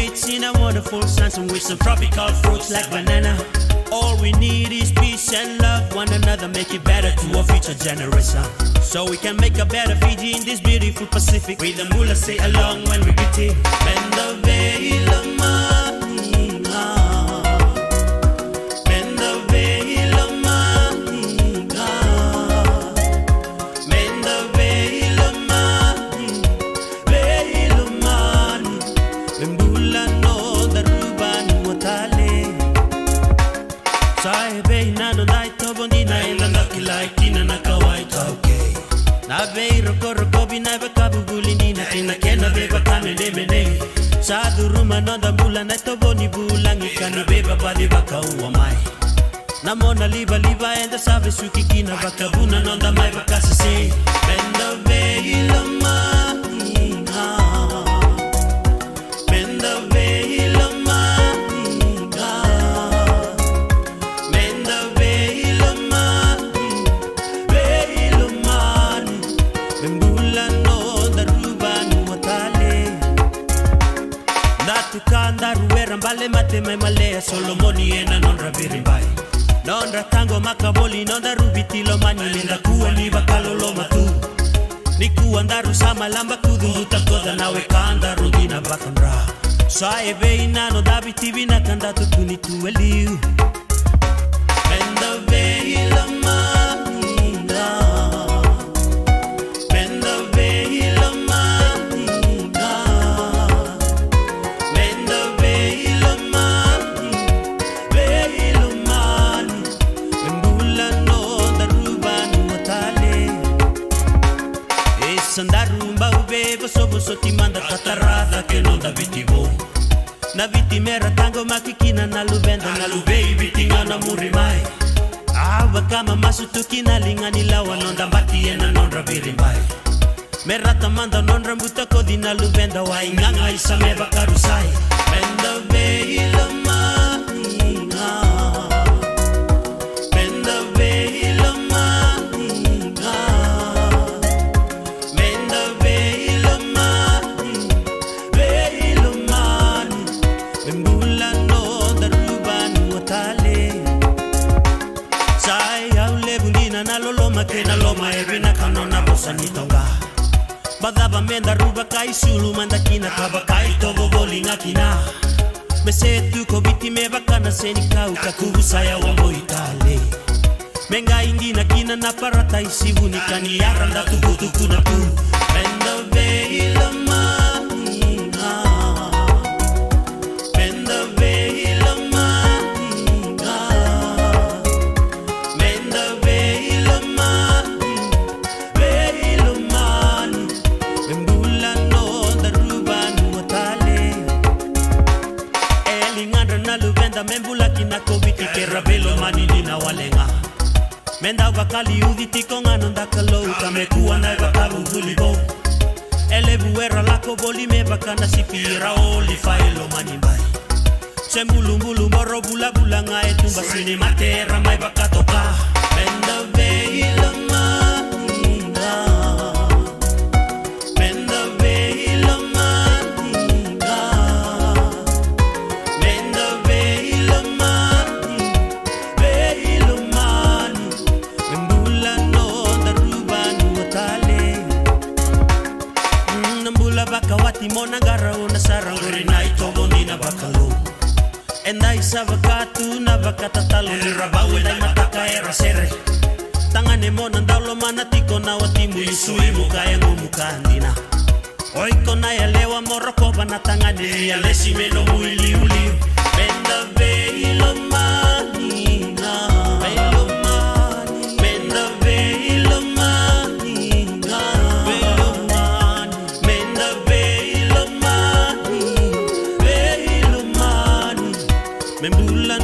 mates in a wonderful sunshine with some tropical fruits like banana. All we need is peace and love, one another, make it better to our future generation. So we can make a better Fiji in this beautiful Pacific. With the mullah say along when we beat it. Benda veila mahinga, benda veila mahinga, benda veila mahinga, veila mani, bembula no darubani watale. Sabe nano nai tobondi na ila nakilai kina nakawaita okay. Na bei roko bina bakabu bulini na tina kena beba kame nemene. Sadu ruma nonda bula na toboni bulangi kani beba bali baka uwa mai. Namona liba enda sabe suki kina bakabuna nonda mai baka sese. Benda bei la mahinga, benda bei la mahinga, benda bei la mahinga, bei la mani, bembula no darubani watale. Natukanda ruera mbale mate malea Solomoni ena nonra birimbai. Nonra tango makaboli nonda rubitilo mani nenda kuwa ni bakalolo matu. Niku andaru sama lamba kudunguta koda nawe kanda rudina bakamra. Saebe inano dabiti bina kanda tukuni tuweliu. Benda veila mahinga, benda veila mahinga, benda veila mahinga, veila mani, bembula no darubani watale. Sandarumba ubebo sobo sotimanda katarada que non da vitivo. Na vitimera tango makikina na lubenda na lubei bitinga na murimai. Awa kama masutuki na lingani lawa nonda mbati ena nonra birimbai. Merata manda nonra mbutako di na lubenda wa inganga isa meba karusai. Benda veila mahinga, benda veila mahinga, benda veila mahinga, veila mani, bembula no darubani watale. Sai aule bundina na loloma ke na loma ebina kanona bosani tonga. Badaba menda ruba kai sulu manda kina kaba kai tobo bolinga kina. Bese tu kobiti me bakana senika ukakubu saya wambo itale. Menga ingina kina na parata isibu nikani yaranda tukutuku na tu. Benda veila mahinga, benda veila mahinga, benda veila mahinga, veila mani, bembula no darubani watale. Elingandra na lubenda membula kina kobiti ke rabelo mani dina walenga. Menda wakali uditi konga nonda kalo kamekuwa na bakabu gulibo. Elebu era lako boli me bakana sipira oli failo manimbai. Sembulu mbulu moro bula bula ngae tumba sini matera mai bakatoka. Benda veila mahinga, benda veila mahinga, benda veila mahinga, veila mani, bembula no darubani watale. Nambula bakawati mona gara una saranguri na itobo nina bakalo. Endai sabakatu na bakatatalo ni rabawe dai mataka era sere. Tangane mona ndalo manatiko na watimu isui mukaya ngumukandina. Oiko na yalewa moroko bana tangane ya lesi meno muili uli. Benda veila mahinga, veila mani, benda veila mahinga, veila mani, benda veila mani, veila mani, bembula